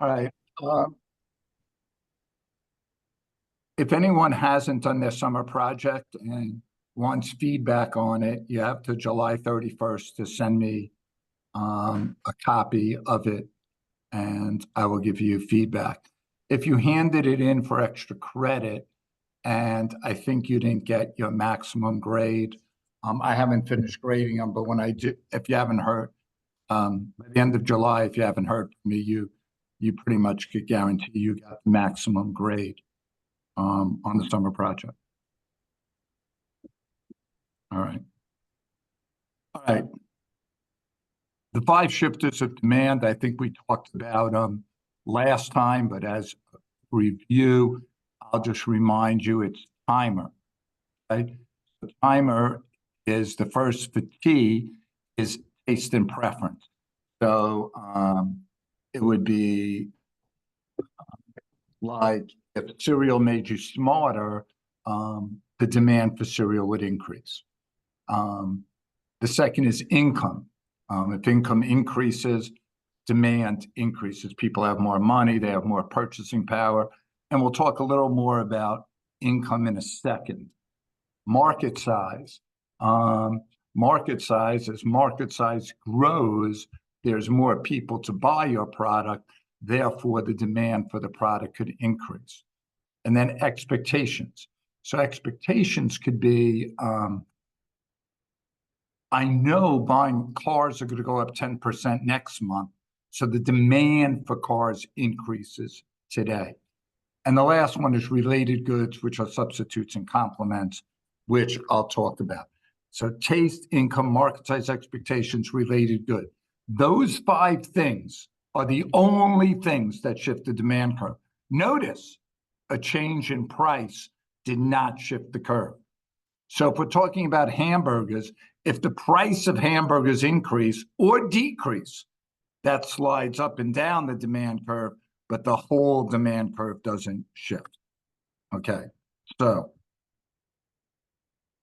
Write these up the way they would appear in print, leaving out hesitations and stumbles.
All right. Um, if anyone hasn't done their summer project and wants feedback on it, you have to July 31st to send me a copy of it, and I will give you feedback. If you handed it in for extra credit and I think you didn't get your maximum grade, I haven't finished grading them, but when I do, if you haven't heard, by the end of July, if you haven't heard from me, you pretty much could guarantee you got the maximum grade on the summer project. All right. All right. The five shifters of demand, I think we talked about last time, but as a review, I'll just remind you it's timer. Right? The timer is the first for T is taste and preference. So it would be like if cereal made you smarter, the demand for cereal would increase. The second is income. If income increases, demand increases. People have more money, they have more purchasing power. And we'll talk a little more about income in a second. Market size. Market size, as market size grows, there's more people to buy your product. Therefore, the demand for the product could increase. And then expectations. So expectations could be, I know buying cars are going to go up 10% next month. So the demand for cars increases today. And the last one is related goods, which are substitutes and complements, which I'll talk about. So taste, income, market size, expectations, related good. Those five things are the only things that shift the demand curve. Notice a change in price did not shift the curve. So if we're talking about hamburgers, if the price of hamburgers increase or decrease, that slides up and down the demand curve, but the whole demand curve doesn't shift. Okay, so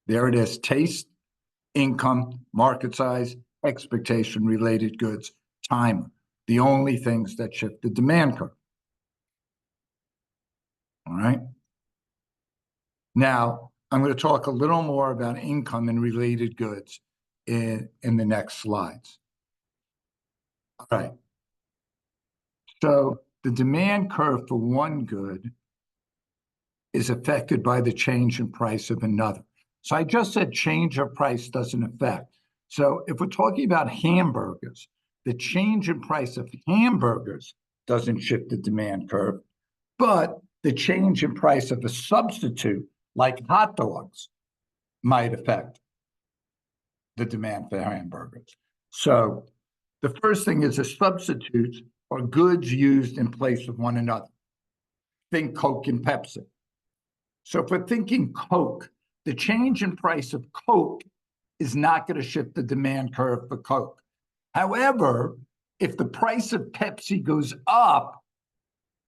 there it is: taste, income, market size, expectation, related goods, timer. The only things that shift the demand curve. All right. Now, I'm going to talk a little more about income and related goods in the next slides. All right. So the demand curve for one good is affected by the change in price of another. So I just said change of price doesn't affect. So if we're talking about hamburgers, the change in price of hamburgers doesn't shift the demand curve, but the change in price of a substitute like hot dogs might affect the demand for hamburgers. So the first thing is the substitutes are goods used in place of one another. Think Coke and Pepsi. So if we're thinking Coke, the change in price of Coke is not going to shift the demand curve for Coke. However, if the price of Pepsi goes up,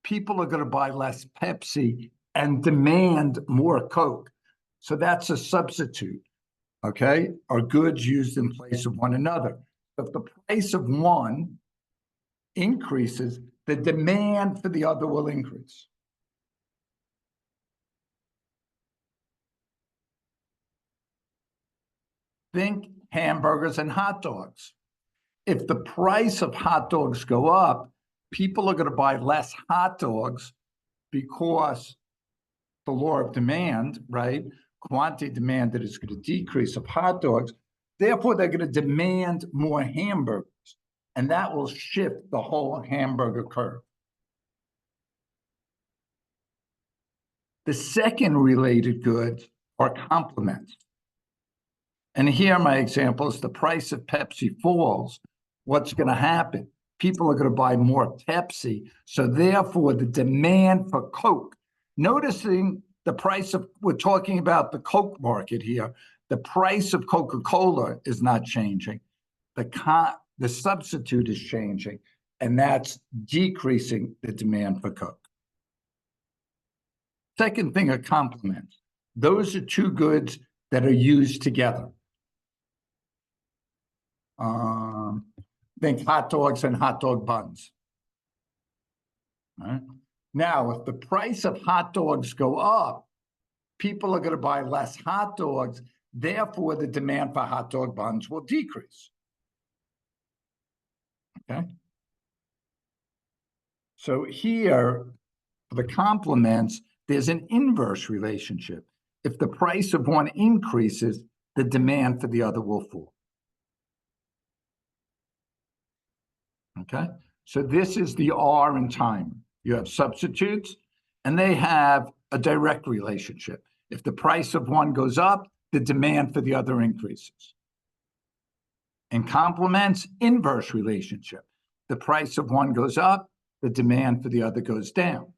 people are going to buy less Pepsi and demand more Coke. So that's a substitute, okay? Are goods used in place of one another. If the price of one increases, the demand for the other will increase. Think hamburgers and hot dogs. If the price of hot dogs go up, people are going to buy less hot dogs because the law of demand, right? Quantity demanded is going to decrease of hot dogs. Therefore, they're going to demand more hamburgers, and that will shift the whole hamburger curve. The second related goods are complements. And here my example is the price of Pepsi falls. What's going to happen? People are going to buy more Pepsi. So therefore, the demand for Coke, noticing the price of, we're talking about the Coke market here, the price of Coca-Cola is not changing. The substitute is changing, and that's decreasing the demand for Coke. Second thing are complements. Those are two goods that are used together. Think hot dogs and hot dog buns. All right. Now, if the price of hot dogs go up, people are going to buy less hot dogs. Therefore, the demand for hot dog buns will decrease. Okay. So here, for the complements, there's an inverse relationship. If the price of one increases, the demand for the other will fall. Okay. So this is the R in time. You have substitutes, and they have a direct relationship. If the price of one goes up, the demand for the other increases. And complements, inverse relationship. The price of one goes up, the demand for the other goes down.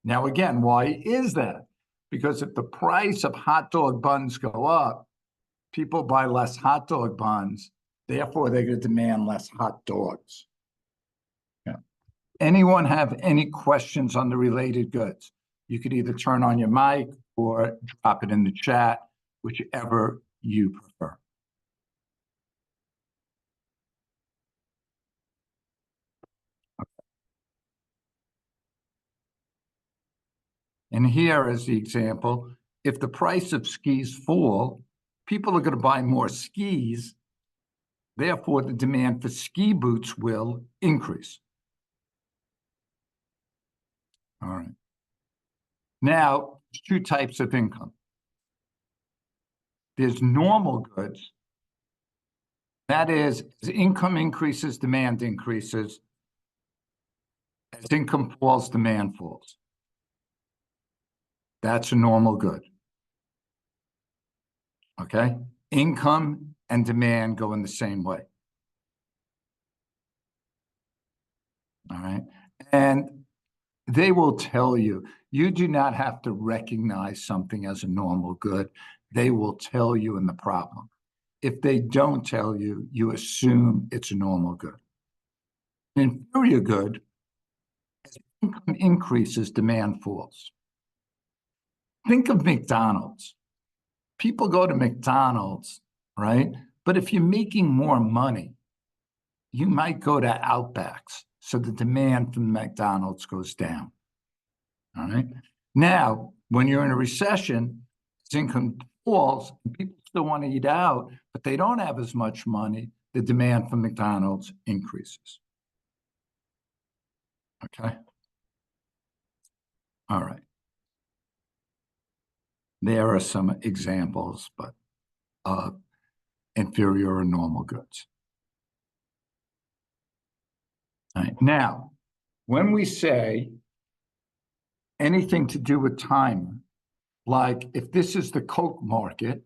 Now, again, why is that? Because if the price of hot dog buns go up, people buy less hot dog buns, therefore they're going to demand less hot dogs. Yeah. Anyone have any questions on the related goods? You could either turn on your mic or drop it in the chat, whichever you prefer. And here is the example. If the price of skis fall, people are going to buy more skis. Therefore, the demand for ski boots will increase. All right. Now, there's two types of income. There's normal goods. That is, as income increases, demand increases. As income falls, demand falls. That's a normal good. Okay? Income and demand go in the same way. All right? And they will tell you, you do not have to recognize something as a normal good. They will tell you in the problem. If they don't tell you, you assume it's a normal good. An inferior good, as income increases, demand falls. Think of McDonald's. People go to McDonald's, right? But if you're making more money, you might go to Outbacks. So the demand from McDonald's goes down. All right. Now, when you're in a recession, as income falls, and people still want to eat out, but they don't have as much money, the demand for McDonald's increases. Okay. All right. There are some examples, but inferior or normal goods. All right. Now, when we say anything to do with time, like if this is the Coke market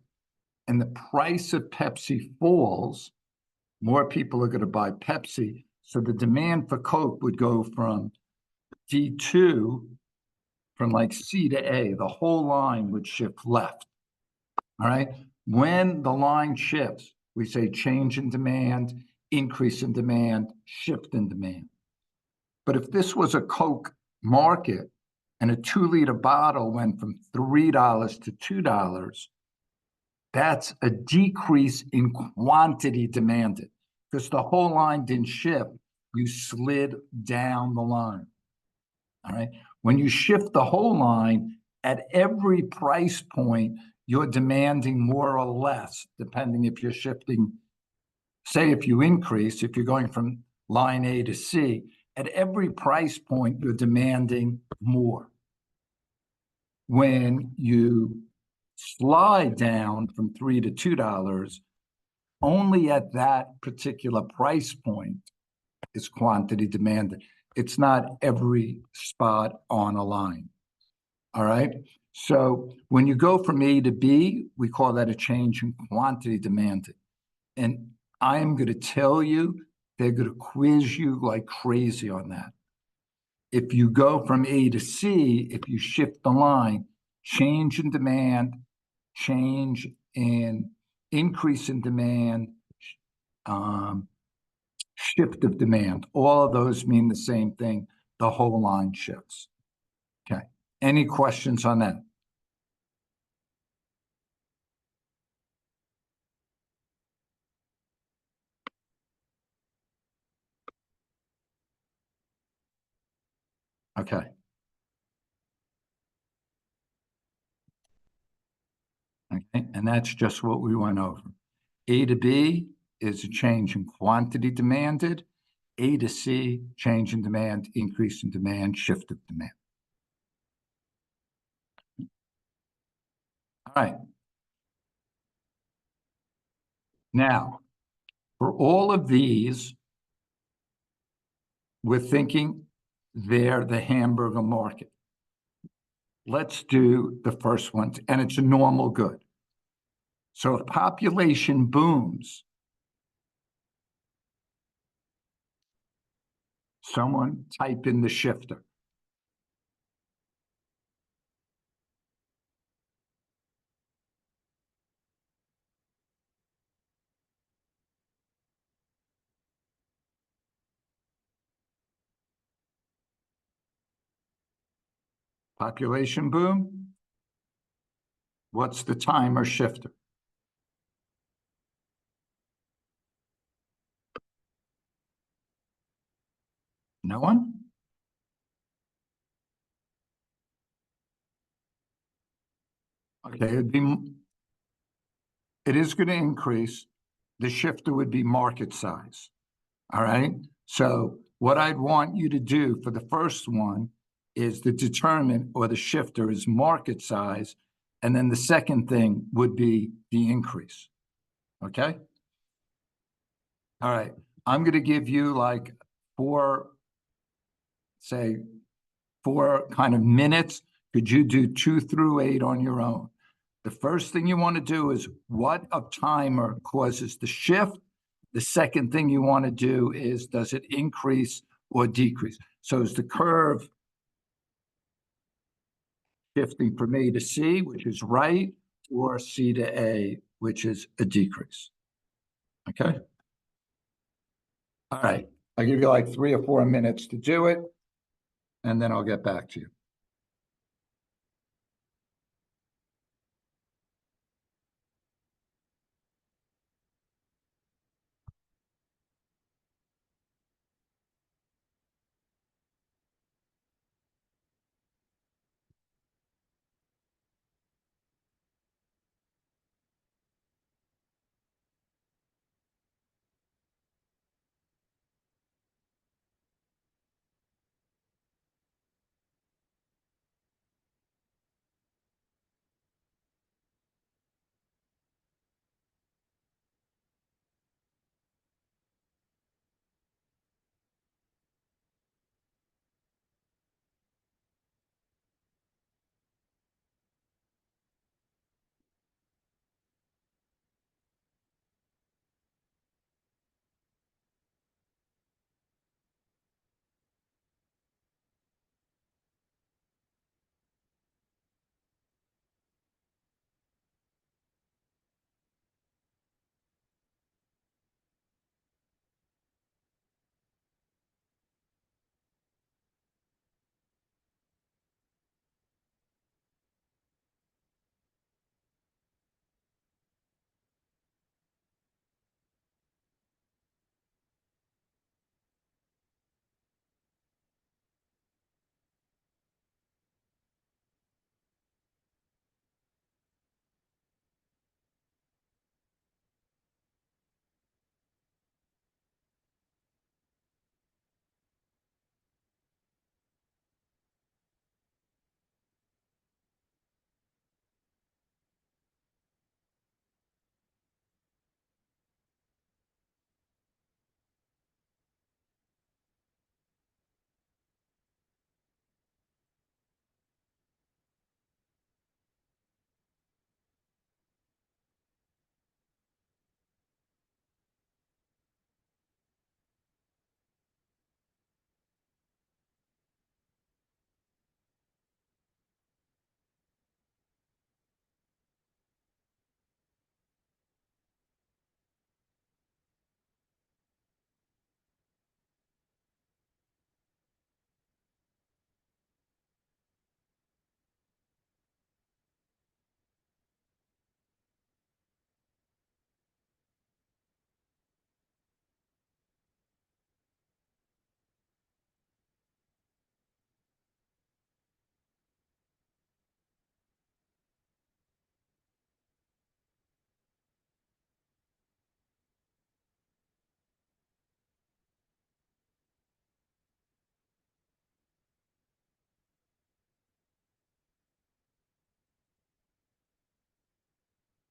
and the price of Pepsi falls, more people are going to buy Pepsi. So the demand for Coke would go from D2, from like C to A, the whole line would shift left. All right. When the line shifts, we say change in demand, increase in demand, shift in demand. But if this was a Coke market and a 2-liter bottle went from $3 to $2, that's a decrease in quantity demanded because the whole line didn't shift. You slid down the line. All right. When you shift the whole line, at every price point, you're demanding more or less, depending if you're shifting. Say if you increase, if you're going from line A to C, at every price point, you're demanding more. When you slide down from $3 to $2, only at that particular price point is quantity demanded. It's not every spot on a line. All right. So when you go from A to B, we call that a change in quantity demanded. And I'm going to tell you, they're going to quiz you like crazy on that. If you go from A to C, if you shift the line, change in demand, change in increase in demand, shift of demand, all of those mean the same thing. The whole line shifts. Okay. Any questions on that? Okay. Okay, and that's just what we went over. A to B is a change in quantity demanded. A to C, change in demand, increase in demand, shift of demand. All right. Now, for all of these, we're thinking they're the hamburger market. Let's do the first one, and it's a normal good. So if population booms, someone type in the shifter. Population boom. What's the timer shifter? No one? Okay, it is going to increase. The shifter would be market size. All right. So what I'd want you to do for the first one is the determinant or the shifter is market size. And then the second thing would be the increase. Okay. All right. I'm going to give you like four, say, four kind of minutes. Could you do 2 through 8 on your own? The first thing you want to do is what a timer causes the shift. The second thing you want to do is does it increase or decrease? So is the curve shifting from A to C, which is right, or C to A, which is a decrease? Okay. All right. I'll give you like 3 or 4 minutes to do it, and then I'll get back to you.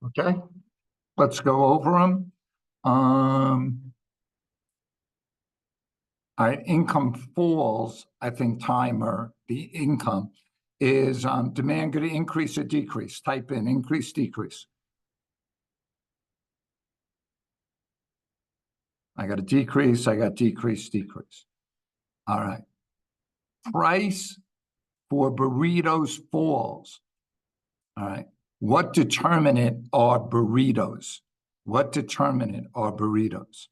Okay, let's go over them. All right, income falls, I think timer, the income is demand going to increase or decrease? Type in increase, decrease. I got a decrease, I got decrease, decrease. All right. Price for burritos falls. All right. What determinant are burritos? What determinant are burritos?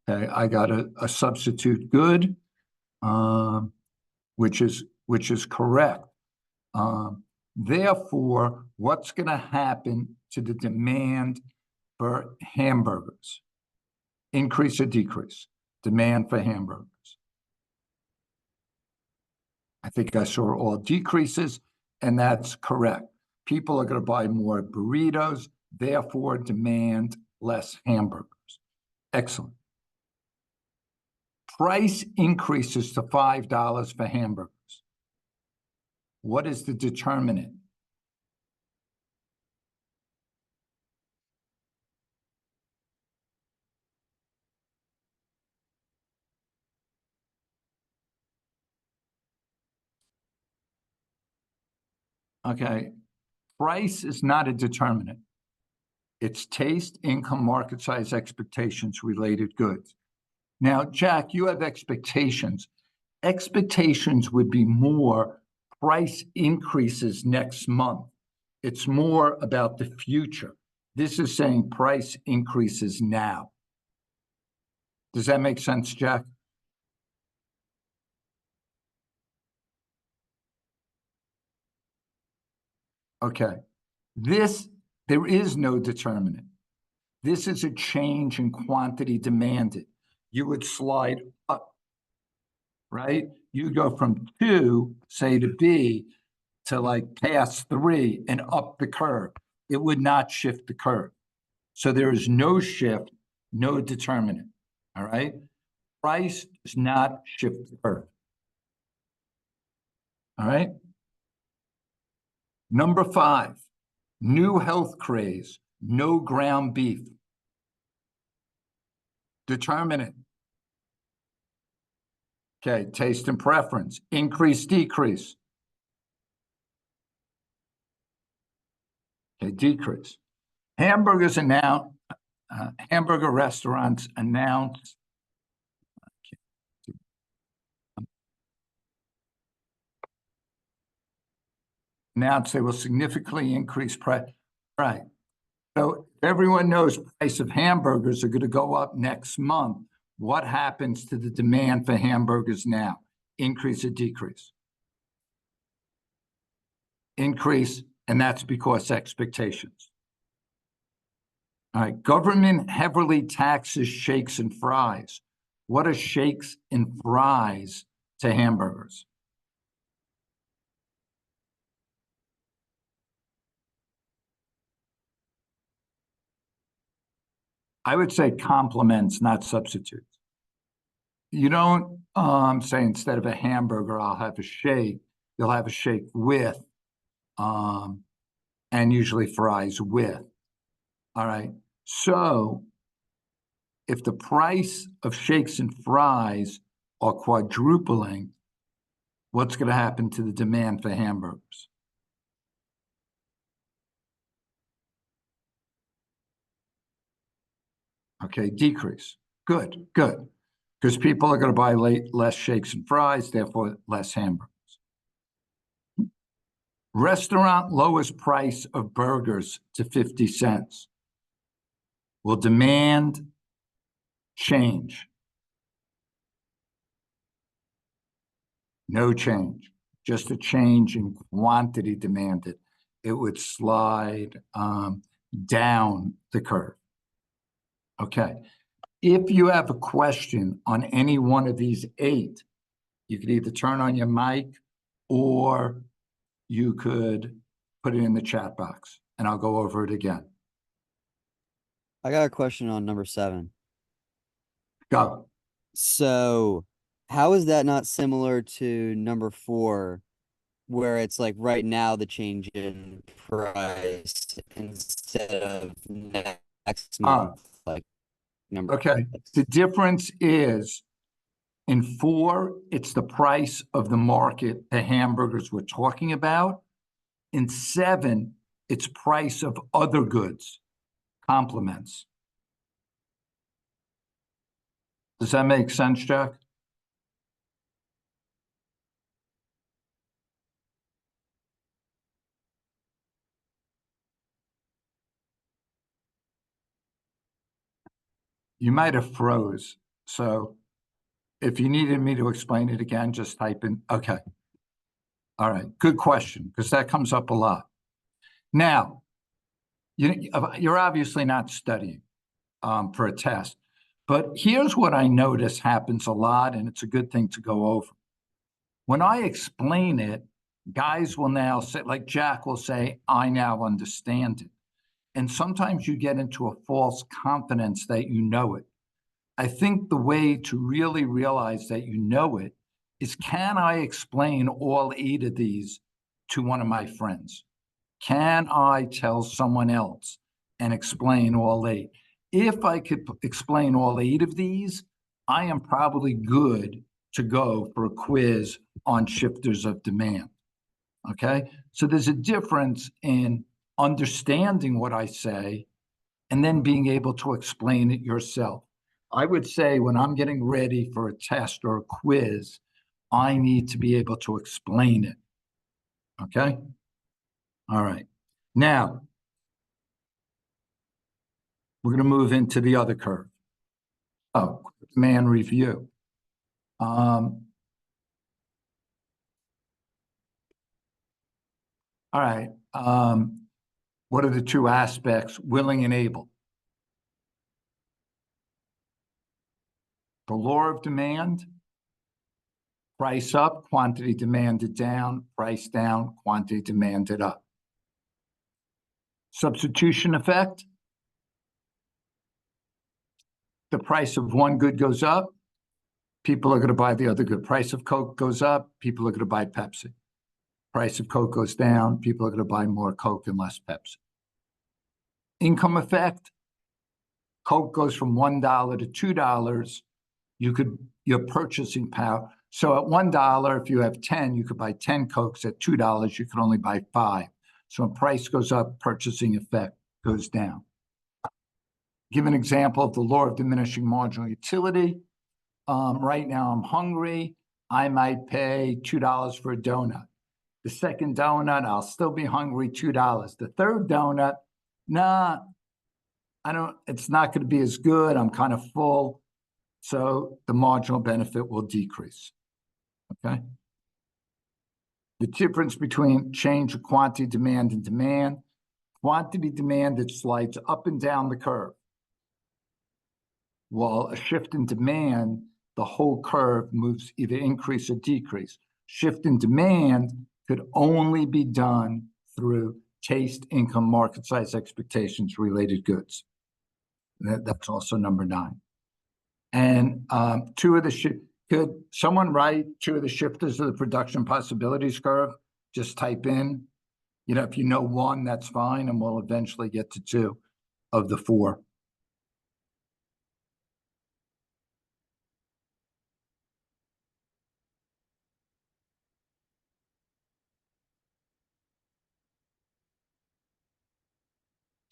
Okay, I got a substitute good, which is correct. Therefore, what's going to happen to the demand for hamburgers? Increase or decrease? Demand for hamburgers. I think I saw all decreases, and that's correct. People are going to buy more burritos, therefore demand less hamburgers. Excellent. Price increases to $5 for hamburgers. What is the determinant? Okay, price is not a determinant. It's taste, income, market size, expectations, related goods. Now, Jack, you have expectations. Expectations would be more price increases next month. It's more about the future. This is saying price increases now. Does that make sense, Jack? Okay. There is no determinant. This is a change in quantity demanded. You would slide up, right? You go from 2, say, to B, to like past 3 and up the curve. It would not shift the curve. So there is no shift, no determinant. All right. Price does not shift the curve. All right. Number 5, new health craze, no ground beef. Determinant. Okay, taste and preference, increase, decrease. Okay, decrease. Hamburgers announce, hamburger restaurants announce they will significantly increase price. Right. So everyone knows price of hamburgers are going to go up next month. What happens to the demand for hamburgers now? Increase or decrease? Increase, and that's because expectations. All right, government heavily taxes shakes and fries. What are shakes and fries to hamburgers? I would say complements, not substitutes. You don't say instead of a hamburger, I'll have a shake. You'll have a shake with, and usually fries with. All right. So if the price of shakes and fries are quadrupling, what's going to happen to the demand for hamburgers? Okay, decrease. Good, good. Because people are going to buy less shakes and fries, therefore less hamburgers. Restaurant lowers price of burgers to 50 cents. Will demand change? No change, just a change in quantity demanded. It would slide down the curve. Okay. If you have a question on any one of these 8, you could either turn on your mic or you could put it in the chat box and I'll go over it again. I got a question on number 7. Go. So how is that not similar to number 4, where it's like right now the change in price instead of next Ah, month, like number okay. 6? The difference is in 4, it's the price of the market, the hamburgers we're talking about. In 7, it's price of other goods, complements. Does that make sense, Jack? You might have froze. So if you needed me to explain it again, just type in. Okay. All right. Good question, because that comes up a lot. Now, you're obviously not studying for a test, but here's what I notice happens a lot, and it's a good thing to go over. When I explain it, guys will now say, like Jack will say, I now understand it. And sometimes you get into a false confidence that you know it. I think the way to really realize that you know it is, can I explain all 8 of these to one of my friends? Can I tell someone else and explain all 8? If I could explain all 8 of these, I am probably good to go for a quiz on shifters of demand. Okay. So there's a difference in understanding what I say and then being able to explain it yourself. I would say when I'm getting ready for a test or a quiz, I need to be able to explain it. Okay. All right. Now, we're going to move into the other curve. Oh, demand review. All right. What are the 2 aspects? Willing and able. The law of demand, price up, quantity demanded down, price down, quantity demanded up. Substitution effect, the price of one good goes up, people are going to buy the other good. Price of Coke goes up, people are going to buy Pepsi. Price of Coke goes down, people are going to buy more Coke and less Pepsi. Income effect, Coke goes from $1 to $2. Your purchasing power. So at $1, if you have 10, you could buy 10 Cokes. At $2, you can only buy 5. So when price goes up, purchasing effect goes down. Give an example of the law of diminishing marginal utility. Right now I'm hungry. I might pay $2 for a donut. The second donut, I'll still be hungry, $2. The third donut, nah, it's not going to be as good. I'm kind of full. So the marginal benefit will decrease. Okay. The difference between change of quantity demand and demand. Quantity demand, it slides up and down the curve. While a shift in demand, the whole curve moves either increase or decrease. Shift in demand could only be done through taste, income, market size, expectations, related goods. That's also number 9. And could someone write 2 of the shifters of the production possibilities curve? Just type in, if you know 1, that's fine, and we'll eventually get to 2 of the 4.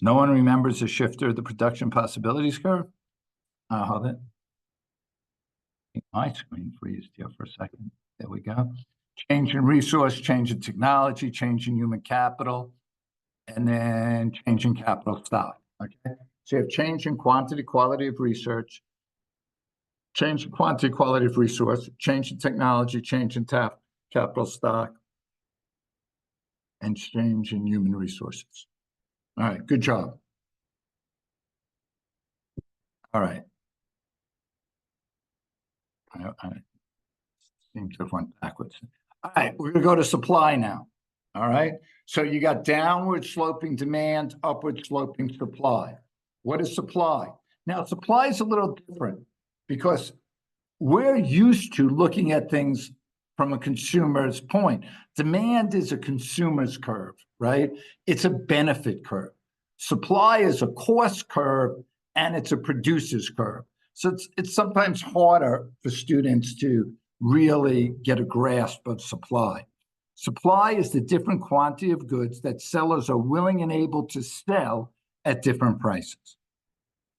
No one remembers the shifter of the production possibilities curve? Hold it. My screen freezed here for a second. There we go. Change in resource, change in technology, change in human capital, and then change in capital stock. Okay. So you have change in quantity, quality of research, change in quantity, quality of resource, change in technology, change in capital stock, and change in human resources. All right, good job. All right. I seem to have went backwards. All right, we're going to go to supply now. All right. So you got downward sloping demand, upward sloping supply. What is supply? Now, supply is a little different because we're used to looking at things from a consumer's point. Demand is a consumer's curve, right? It's a benefit curve. Supply is a cost curve, and it's a producer's curve. So it's sometimes harder for students to really get a grasp of supply. Supply is the different quantity of goods that sellers are willing and able to sell at different prices.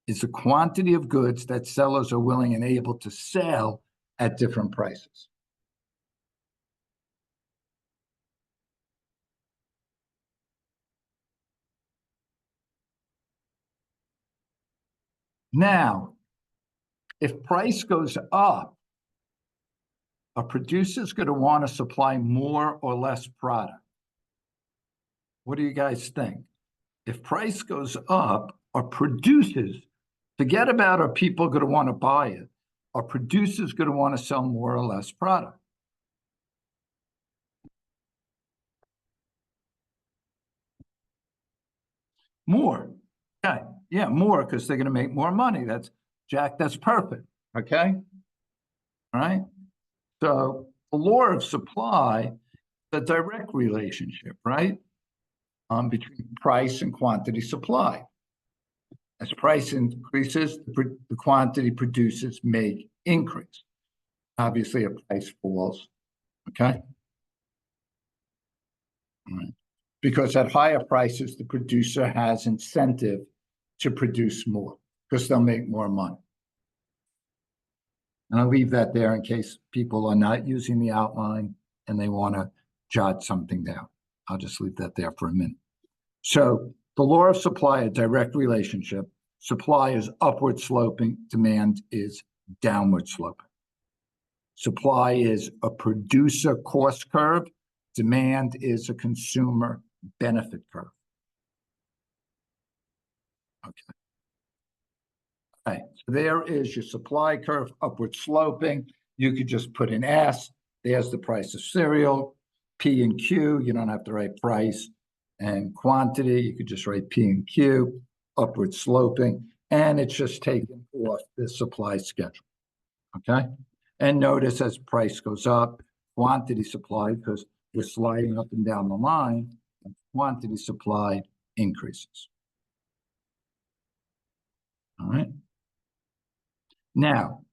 It's the quantity of goods that sellers are willing and able to sell at different prices. Now, if price goes up, a producer's going to want to supply more or less product. What do you guys think? If price goes up, our producers, forget about are people going to want to buy it, our producers going to want to sell more or less product? More. Okay. Yeah, more, because they're going to make more money. That's Jack, that's perfect. Okay. All right. So the law of supply, the direct relationship, right? Between price and quantity supply. As price increases, the quantity producers may increase. Obviously, if price falls, okay? All right. Because at higher prices, the producer has incentive to produce more because they'll make more money. And I'll leave that there in case people are not using the outline and they want to jot something down. I'll just leave that there for a minute. So the law of supply, a direct relationship. Supply is upward sloping, demand is downward sloping. Supply is a producer cost curve, demand is a consumer benefit curve. Okay. All right, so there is your supply curve, upward sloping. You could just put an S. There's the price of cereal. P and Q, you don't have to write price. And quantity, you could just write P and Q, upward sloping. And it's just taken off the supply schedule. Okay. And notice as price goes up, quantity supplied, because we're sliding up and down the line, and quantity supplied increases. All right. Now,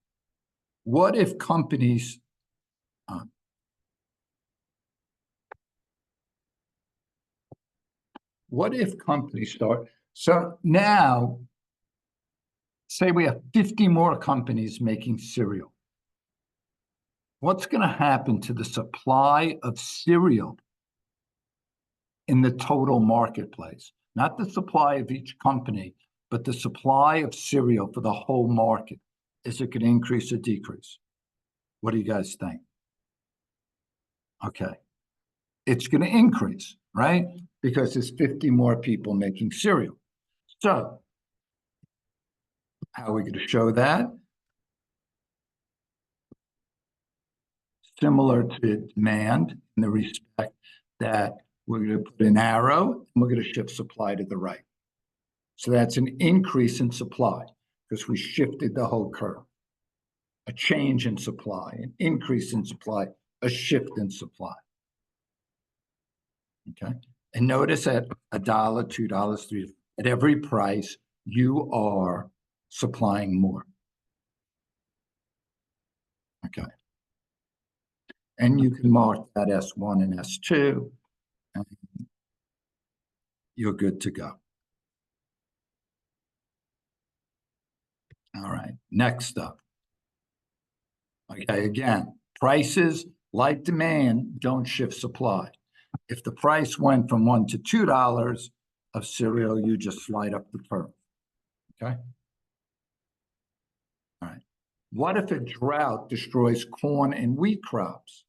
what if companies start? So now, say we have 50 more companies making cereal. What's going to happen to the supply of cereal in the total marketplace? Not the supply of each company, but the supply of cereal for the whole market. Is it going to increase or decrease? What do you guys think? Okay. It's going to increase, right? Because there's 50 more people making cereal. So, how are we going to show that? Similar to demand in the respect that we're going to put an arrow and we're going to shift supply to the right. So that's an increase in supply because we shifted the whole curve. A change in supply, an increase in supply, a shift in supply. Okay. And notice at $1, $2, $3, at every price, you are supplying more. Okay. And you can mark that S1 and S2, and you're good to go. All right, next up. Okay, again, prices like demand don't shift supply. If the price went from $1 to $2 of cereal, you just slide up the curve. Okay. All right. What if a drought destroys corn and wheat crops?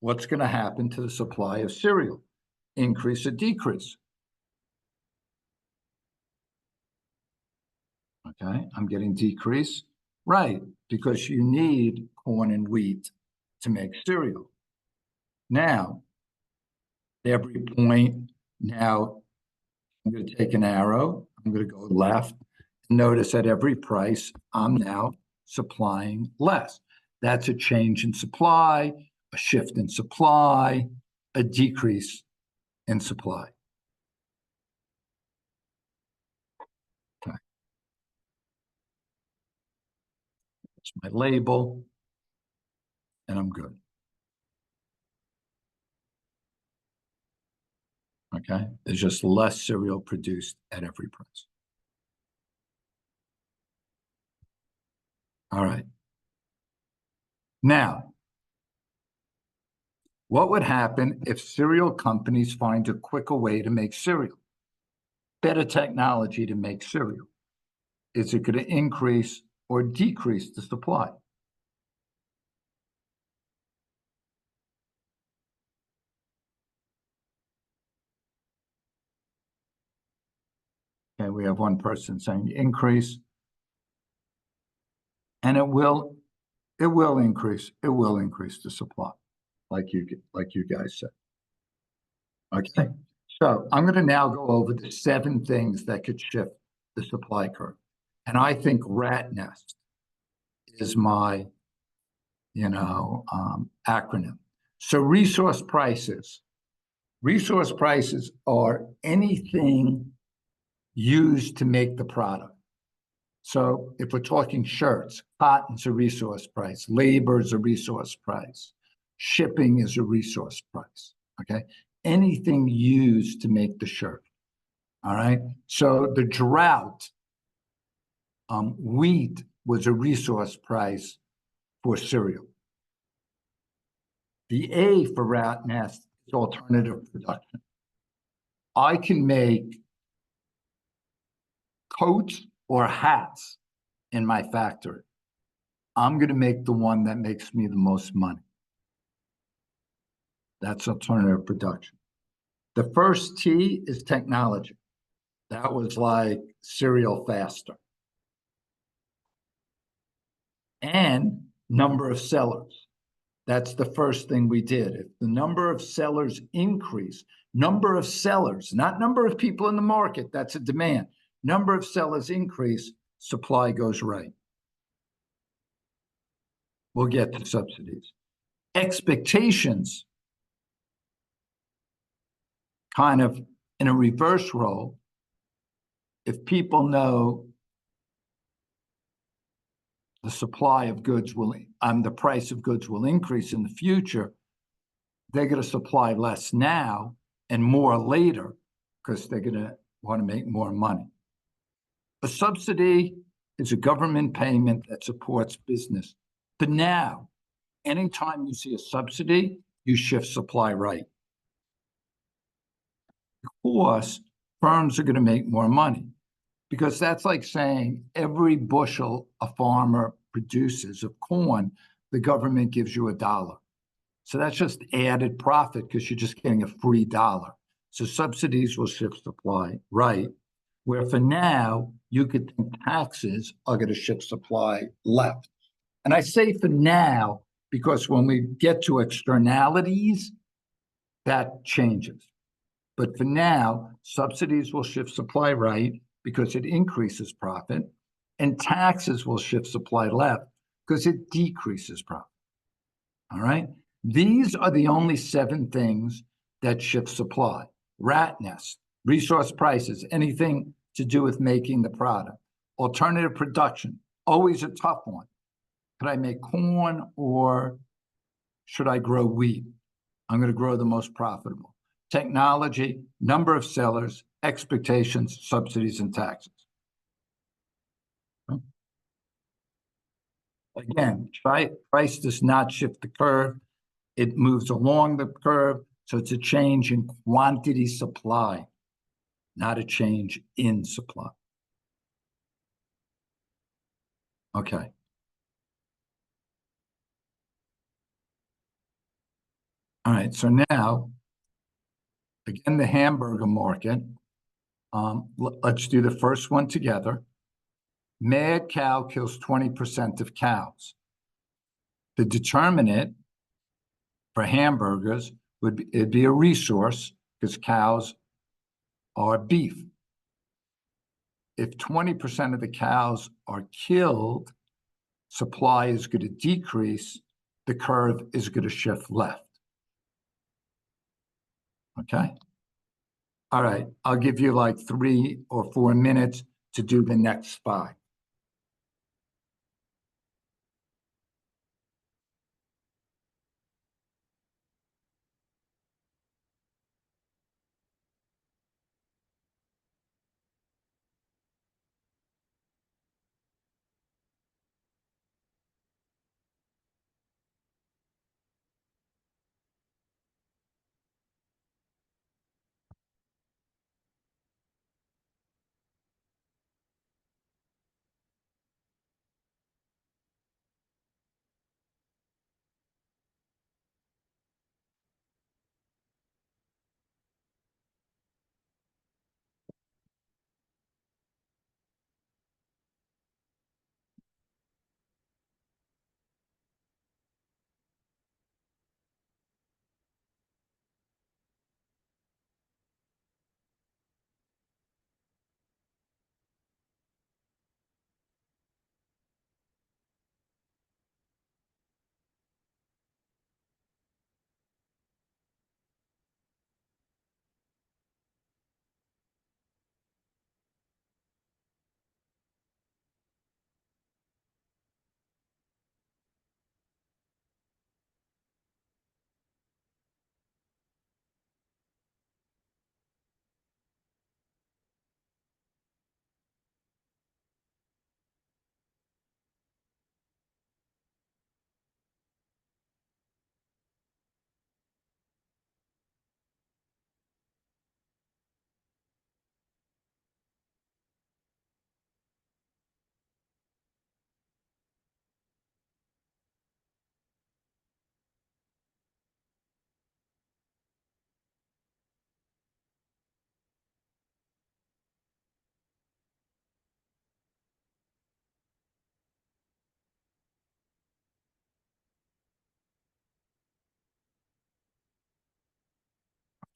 What's going to happen to the supply of cereal? Increase or decrease? Okay, I'm getting decrease. Right, because you need corn and wheat to make cereal. Now, every point, now I'm going to take an arrow. I'm going to go left. Notice at every price, I'm now supplying less. That's a change in supply, a shift in supply, a decrease in supply. Okay. That's my label, and I'm good. Okay, there's just less cereal produced at every price. All right. Now, what would happen if cereal companies find a quicker way to make cereal? Better technology to make cereal. Is it going to increase or decrease the supply? Okay, we have one person saying increase, and it will increase. It will increase the supply, like you guys said. Okay, so I'm going to now go over the 7 things that could shift the supply curve, and I think rat nest is my, acronym. So resource prices. Resource prices are anything used to make the product. So if we're talking shirts, cotton's a resource price, labor is a resource price, shipping is a resource price, okay? Anything used to make the shirt, all right? So the drought, wheat was a resource price for cereal. The A for rat nest is alternative production. I can make coats or hats in my factory. I'm going to make the one that makes me the most money. That's alternative production. The first T is technology. That was like cereal faster. And number of sellers. That's the first thing we did. If the number of sellers increase, number of sellers, not number of people in the market, that's a demand. Number of sellers increase, supply goes right. We'll get to subsidies. Expectations, kind of in a reverse role. If people know the supply of goods will, the price of goods will increase in the future, they're going to supply less now and more later because they're going to want to make more money. A subsidy is a government payment that supports business. But now, anytime you see a subsidy, you shift supply right. Of course, firms are going to make more money because that's like saying every bushel a farmer produces of corn, the government gives you $1. So that's just added profit because you're just getting a free $1. So subsidies will shift supply right, where for now, you could think taxes are going to shift supply left. And I say for now, because when we get to externalities, that changes. But for now, subsidies will shift supply right because it increases profit, and taxes will shift supply left because it decreases profit. All right? These are the only 7 things that shift supply. Rat nest, resource prices, anything to do with making the product. Alternative production, always a tough one. Could I make corn or should I grow wheat? I'm going to grow the most profitable. Technology, number of sellers, expectations, subsidies, and taxes. Again, price does not shift the curve. It moves along the curve. So it's a change in quantity supply, not a change in supply. Okay. All right, so now, again, the hamburger market. Let's do the first one together. Mad cow kills 20% of cows. The determinant for hamburgers it'd be a resource because cows are beef. If 20% of the cows are killed, supply is going to decrease, the curve is going to shift left. Okay? All right, I'll give you like 3 or 4 minutes to do the next SPY.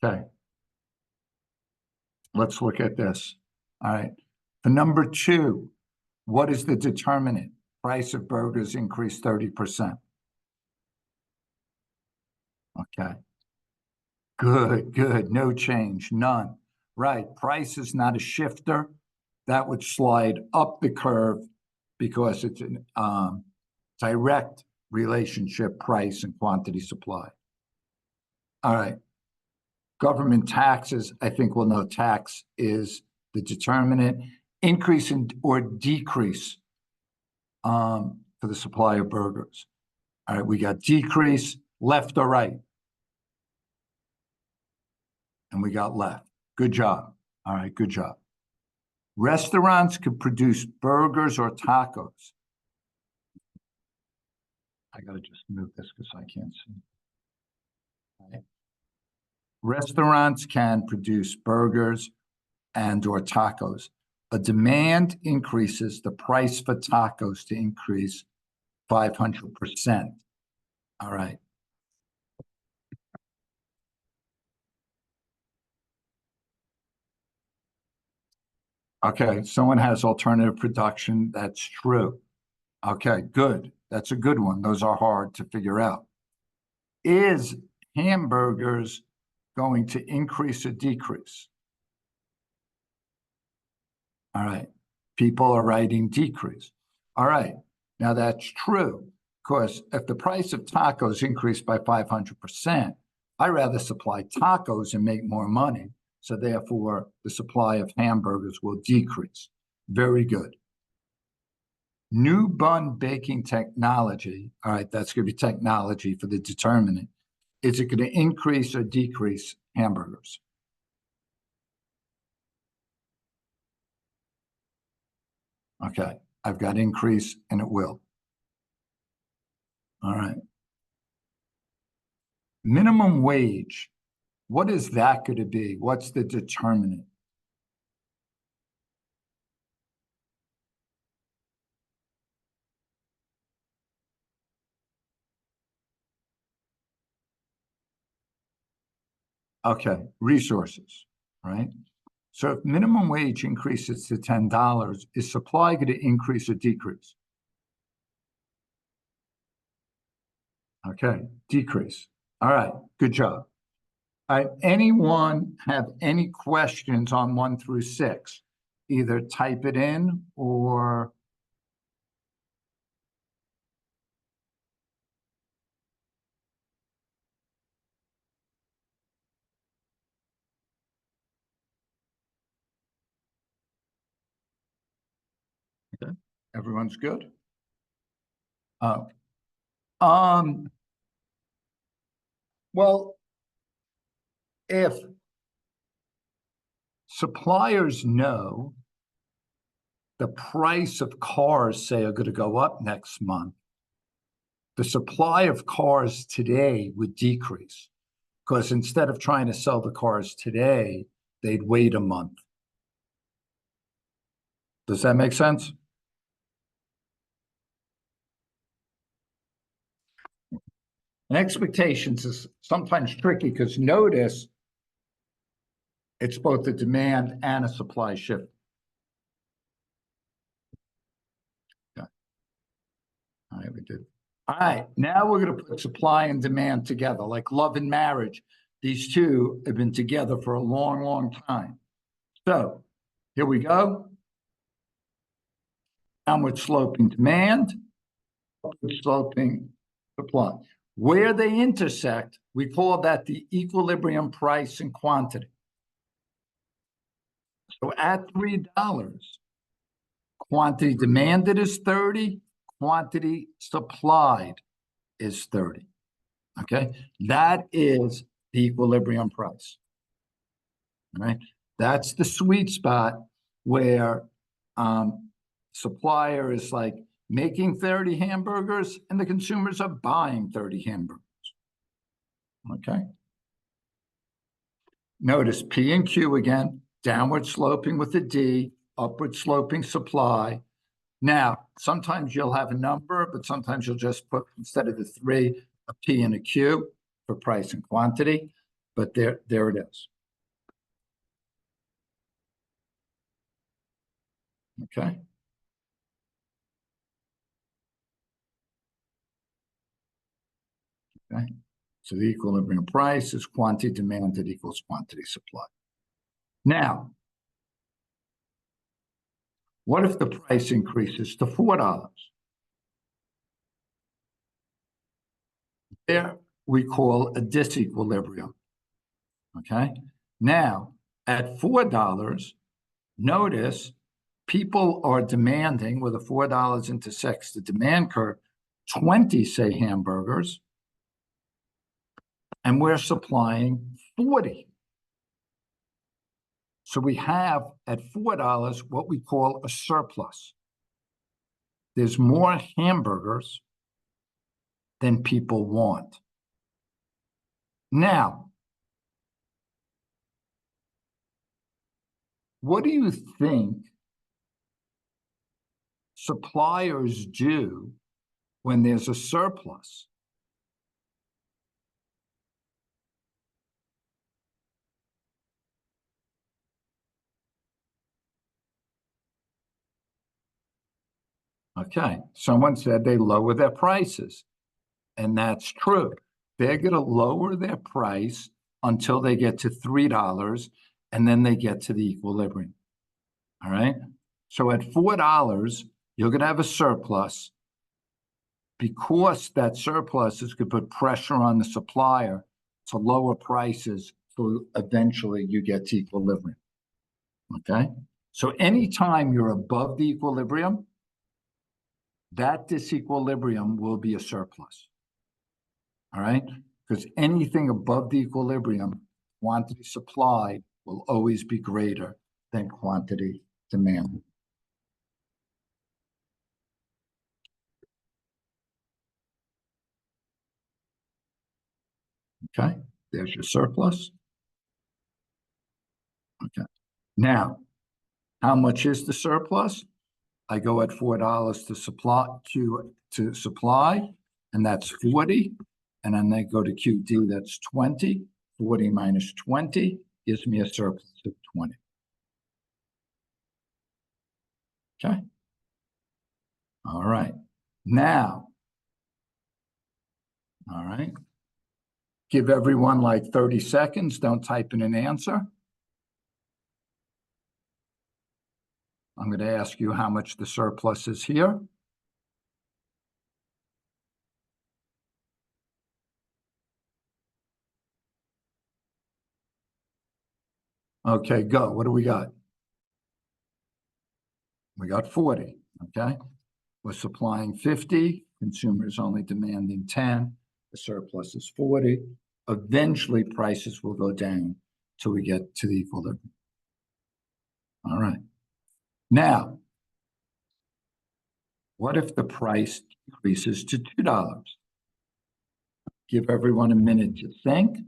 Okay. Let's look at this. All right. For number 2, what is the determinant? Price of burgers increased 30%. Okay. Good, good. No change, none. Right. Price is not a shifter. That would slide up the curve because it's an direct relationship, price and quantity supply. All right. Government taxes, I think we'll know tax is the determinant. Increase in or decrease for the supply of burgers. All right, we got decrease, left or right? And we got left. Good job. All right, good job. Restaurants could produce burgers or tacos. I gotta just move this because I can't see. All right. Restaurants can produce burgers and or tacos. A demand increases the price for tacos to increase 500%. All right. Okay, someone has alternative production. That's true. Okay, good. That's a good one. Those are hard to figure out. Is hamburgers going to increase or decrease? All right. People are writing decrease. All right. Now that's true, because if the price of tacos increased by 500%, I'd rather supply tacos and make more money. So therefore, the supply of hamburgers will decrease. Very good. New bun baking technology. All right, that's going to be technology for the determinant. Is it going to increase or decrease hamburgers? Okay, I've got increase and it will. All right. Minimum wage. What is that going to be? What's the determinant? Okay, resources, right? So if minimum wage increases to $10, is supply going to increase or decrease? Okay, decrease. All right, good job. All right, anyone have any questions on 1 through 6? Either type it in or okay. Everyone's good? Oh, um, well, if suppliers know the price of cars, say, are going to go up next month, the supply of cars today would decrease because instead of trying to sell the cars today, they'd wait a month. Does that make sense? And expectations is sometimes tricky because notice it's both a demand and a supply shift. Okay. All right, we did. All right, now we're going to put supply and demand together, like love and marriage. These two have been together for a long, long time. So here we go. Downward sloping demand, upward sloping supply. Where they intersect, we call that the equilibrium price and quantity. So at $3, quantity demanded is 30, quantity supplied is 30. Okay, that is the equilibrium price. All right, that's the sweet spot where supplier is like making 30 hamburgers and the consumers are buying 30 hamburgers. Okay. Notice P and Q again, downward sloping with a D, upward sloping supply. Now, sometimes you'll have a number, but sometimes you'll just put, instead of the 3, a P and a Q for price and quantity. But there it is. Okay. Okay. So the equilibrium price is quantity demanded equals quantity supply. Now, what if the price increases to $4? There we call a disequilibrium. Okay. Now, at $4, notice people are demanding, with a $4 intersects the demand curve, 20, say, hamburgers, and we're supplying 40. So we have at $4 what we call a surplus. There's more hamburgers than people want. Now, what do you think suppliers do when there's a surplus? Okay, someone said they lower their prices, and that's true. They're going to lower their price until they get to $3, and then they get to the equilibrium. All right, so at $4, you're going to have a surplus. Because that surplus is going to put pressure on the supplier to lower prices, so eventually you get to equilibrium. Okay, so anytime you're above the equilibrium, that disequilibrium will be a surplus. All right, because anything above the equilibrium, quantity supplied will always be greater than quantity demanded. Okay, there's your surplus. Okay, now, how much is the surplus? I go at $4 to supply, and that's 40. And then I go to QD, that's 20. 40 minus 20 gives me a surplus of 20. Okay. All right. Now, All right. Give everyone like 30 seconds. Don't type in an answer. I'm going to ask you how much the surplus is here. Okay, go. What do we got? We got 40, okay? We're supplying 50, consumers only demanding 10, the surplus is 40. Eventually, prices will go down till we get to the equilibrium. All right. Now, what if the price decreases to $2? Give everyone a minute to think.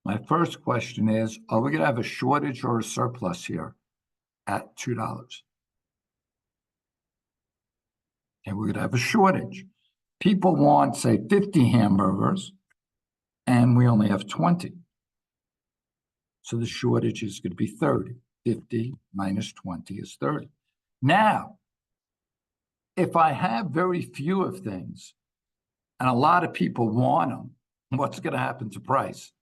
My first question is, are we going to have a shortage or a surplus here at $2? And we're going to have a shortage. People want, say, 50 hamburgers, and we only have 20. So the shortage is going to be 30. 50 minus 20 is 30. Now, if I have very few of things and a lot of people want them, what's going to happen to price?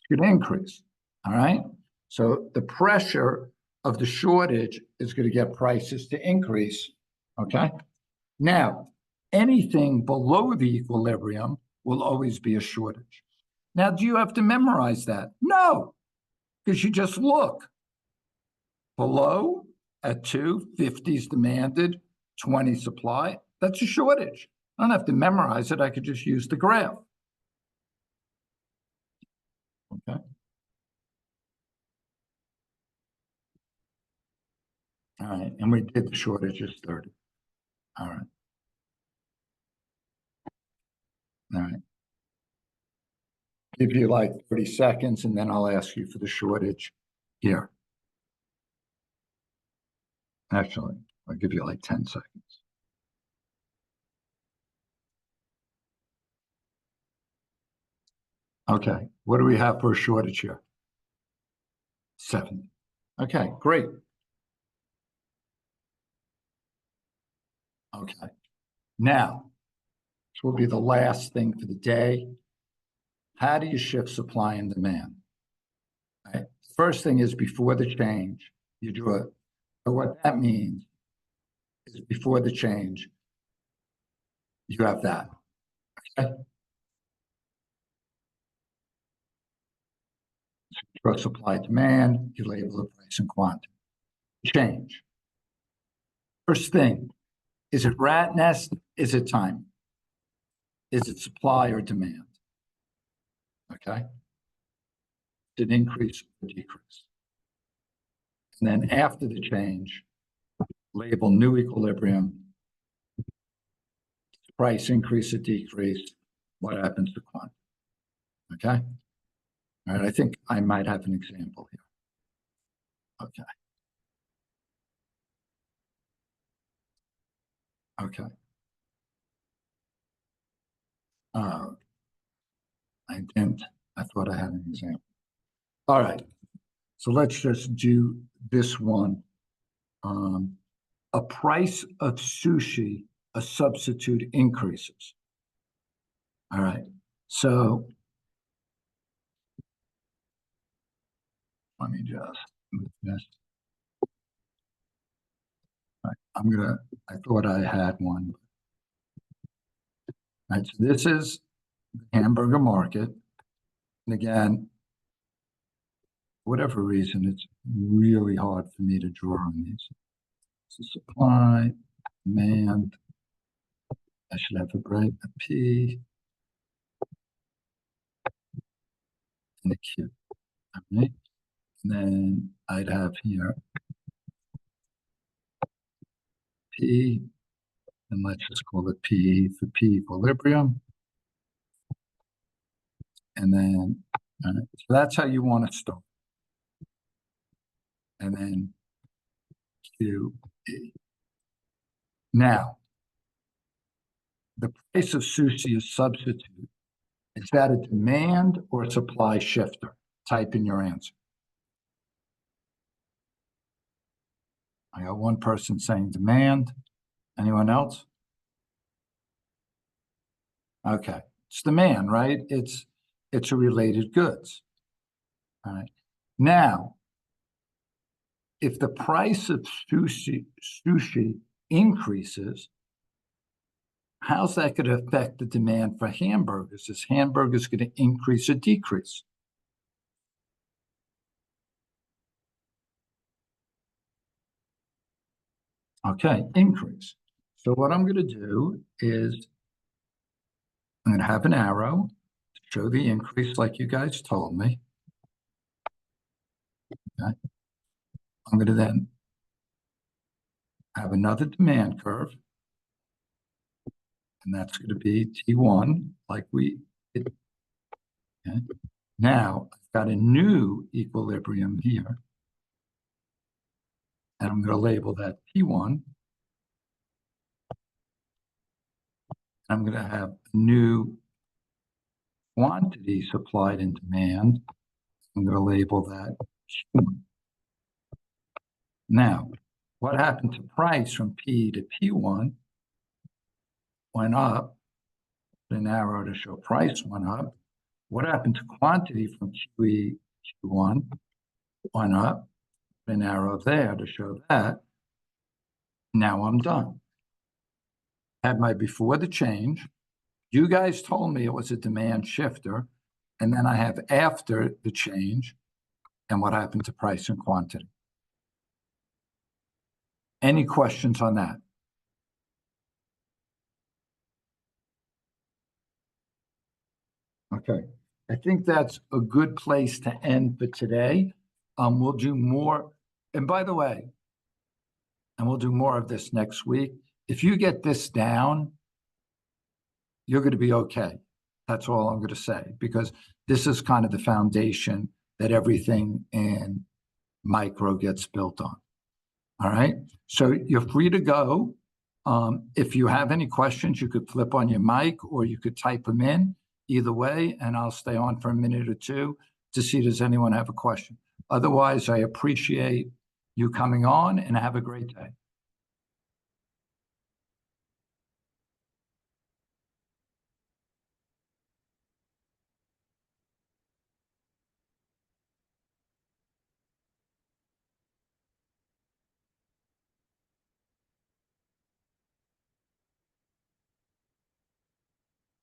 It's going to increase. All right. So the pressure of the shortage is going to get prices to increase. Okay. Now, anything below the equilibrium will always be a shortage. Now, do you have to memorize that? No, because you just look. Below at 2, 50 is demanded, 20 supply. That's a shortage. I don't have to memorize it. I could just use the graph. Okay. All right. And we did the shortage is 30. All right. All right. Give you like 30 seconds and then I'll ask you for the shortage here. Actually, I'll give you like 10 seconds. Okay. What do we have for a shortage here? 70. Okay, great. Okay. Now, this will be the last thing for the day. How do you shift supply and demand? Right? First thing is before the change, you do it. So what that means is before the change, you have that. Okay? Draw supply demand, you label the price and quantity. Change. First thing, is it rat nest? Is it time? Is it supply or demand? Okay. Did it increase or decrease? And then after the change, label new equilibrium, price increase or decrease, what happens to quantity? Okay. All right, I think I might have an example here. Okay. Okay. I didn't. I thought I had an example. All right. So let's just do this one. A price of sushi, a substitute increases. All right. So let me just move this. All right, I thought I had one. All right, so this is the hamburger market. And again, for whatever reason, it's really hard for me to draw on these. So supply, demand. I should have a P and a Q. All right. And then I'd have here P, and let's just call it P for P equilibrium. And then, so that's how you want to start. And then Q, E. Now, the price of sushi is substitute. Is that a demand or a supply shifter? Type in your answer. I got one person saying demand. Anyone else? Okay, it's demand, right? It's a related goods. All right. Now, if the price of sushi increases, how's that going to affect the demand for hamburgers? Is hamburgers going to increase or decrease? Okay, increase. So what I'm going to do is I'm going to have an arrow to show the increase like you guys told me. Okay. I'm going to then have another demand curve. And that's going to be T1 like we did. Okay. Now I've got a new equilibrium here. And I'm going to label that P1. I'm going to have new quantity supplied and demand. I'm going to label that Q1. Now, what happened to price from P to P1? Went up. An arrow to show price went up. What happened to quantity from QE to Q1? Went up. An arrow there to show that. Now I'm done. Had my before the change. You guys told me it was a demand shifter. And then I have after the change and what happened to price and quantity. Any questions on that? Okay, I think that's a good place to end for today. We'll do more. And by the way, and we'll do more of this next week. If you get this down, you're going to be okay. That's all I'm going to say, because this is kind of the foundation that everything in micro gets built on. All right. So you're free to go. If you have any questions, you could flip on your mic or you could type them in either way, and I'll stay on for a minute or two to see does anyone have a question. Otherwise, I appreciate you coming on and have a great day.